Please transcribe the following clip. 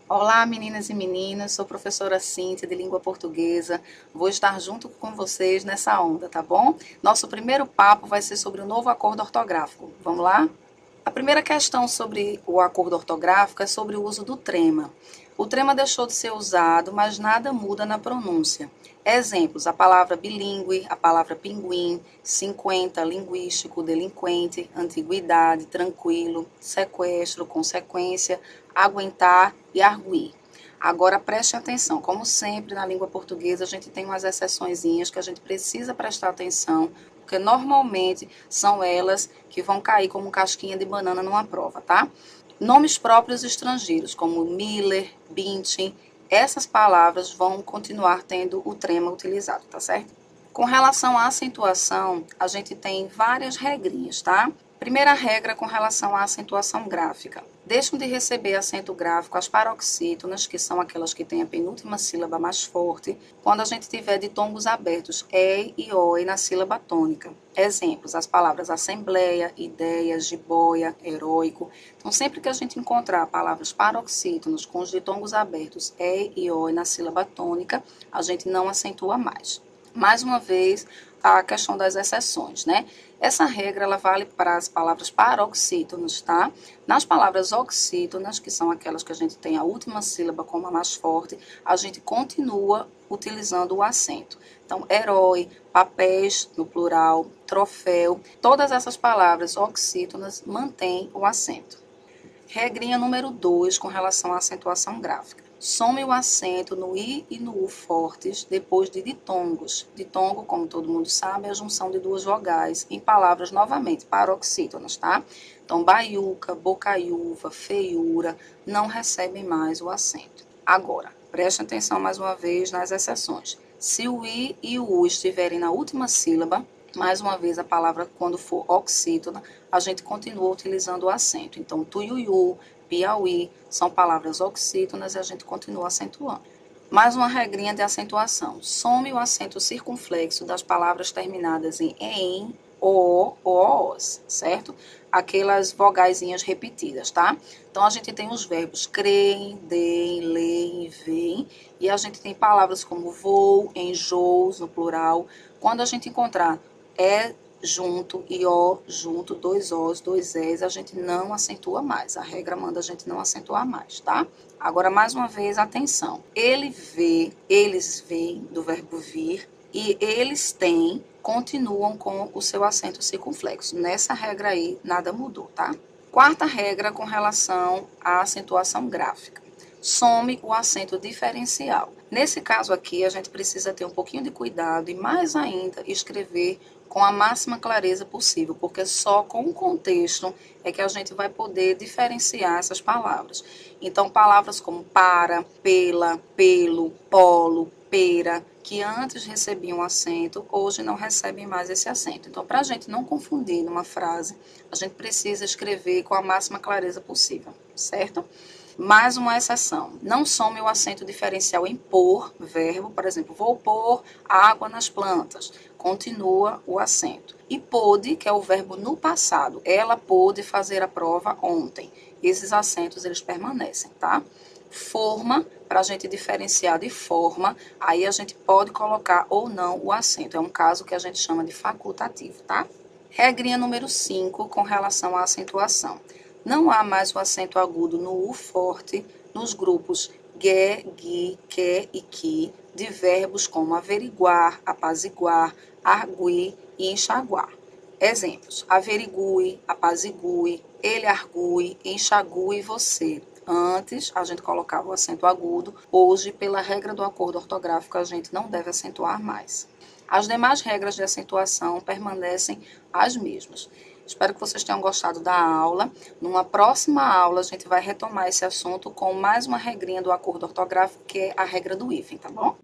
Olá, meninas e meninos, sou professora Cíntia de Língua Portuguesa. Vou estar junto com vocês nessa onda, tá bom? Nosso primeiro papo vai ser sobre o novo acordo ortográfico. Vamos lá? A primeira questão sobre o acordo ortográfico é sobre o uso do trema. O trema deixou de ser usado, mas nada muda na pronúncia. Exemplos: a palavra bilíngue, a palavra pinguim, 50, linguístico, delinquente, antiguidade, tranquilo, sequestro, consequência, aguentar e arguir. Agora preste atenção, como sempre na língua portuguesa a gente tem umas exceçõezinhas que a gente precisa prestar atenção, porque normalmente são elas que vão cair como casquinha de banana numa prova, tá? Nomes próprios estrangeiros, como Miller, Bintin, essas palavras vão continuar tendo o trema utilizado, tá certo? Com relação à acentuação, a gente tem várias regrinhas, tá? Primeira regra com relação à acentuação gráfica. Deixam de receber acento gráfico as paroxítonas, que são aquelas que têm a penúltima sílaba mais forte, quando a gente tiver ditongos abertos E e OI na sílaba tônica. Exemplos: as palavras assembleia, ideia, jiboia, heróico. Então, sempre que a gente encontrar palavras paroxítonas com os ditongos abertos E e OI na sílaba tônica, a gente não acentua mais. Mais uma vez, a questão das exceções, né? Essa regra ela vale para as palavras paroxítonas, tá? Nas palavras oxítonas, que são aquelas que a gente tem a última sílaba como a mais forte, a gente continua utilizando o acento. Então, herói, papéis, no plural, troféu, todas essas palavras oxítonas mantêm o acento. Regrinha número 2, com relação à acentuação gráfica. Some o acento no I e no U fortes depois de ditongos. Ditongo, como todo mundo sabe, é a junção de duas vogais em palavras, novamente, paroxítonas, tá? Então, baiuca, bocaiúva, feiura, não recebem mais o acento. Agora, preste atenção mais uma vez nas exceções. Se o I e o U estiverem na última sílaba, mais uma vez, a palavra, quando for oxítona, a gente continua utilizando o acento. Então, tuiuiu, Piauí, são palavras oxítonas e a gente continua acentuando. Mais uma regrinha de acentuação. Some o acento circunflexo das palavras terminadas em em, o ou os, certo? Aquelas vogaizinhas repetidas, tá? Então, a gente tem os verbos creem, deem, leem, veem, e a gente tem palavras como vou, enjôos, no plural. Quando a gente encontrar junto e o junto, dois os, dois es, a gente não acentua mais. A regra manda a gente não acentuar mais, tá? Agora, mais uma vez, atenção. Ele vê, eles veem, do verbo vir, e eles têm, continuam com o seu acento circunflexo. Nessa regra aí, nada mudou, tá? Quarta regra com relação à acentuação gráfica. Some o acento diferencial. Nesse caso aqui, a gente precisa ter um pouquinho de cuidado e, mais ainda, escrever com a máxima clareza possível, porque só com o contexto é que a gente vai poder diferenciar essas palavras. Então, palavras como para, pela, pelo, polo, pera, que antes recebiam acento, hoje não recebem mais esse acento. Então, para a gente não confundir numa frase, a gente precisa escrever com a máxima clareza possível, certo? Mais uma exceção. Não some o acento diferencial em pôr, verbo, por exemplo, vou pôr água nas plantas. Continua o acento. E pôde, que é o verbo no passado. Ela pôde fazer a prova ontem. Esses acentos, eles permanecem, tá? Forma, para a gente diferenciar de forma, aí a gente pode colocar ou não o acento. É um caso que a gente chama de facultativo, tá? Regrinha número 5, com relação à acentuação. Não há mais o acento agudo no U forte nos grupos ge, gi, que e ki, de verbos como averiguar, apaziguar, arguir e enxaguar. Exemplos: averigue, apazigue, ele argue, enxague você. Antes, a gente colocava o acento agudo. Hoje, pela regra do acordo ortográfico, a gente não deve acentuar mais. As demais regras de acentuação permanecem as mesmas. Espero que vocês tenham gostado da aula. Numa próxima aula, a gente vai retomar esse assunto com mais uma regrinha do acordo ortográfico, que é a regra do hífen, tá bom?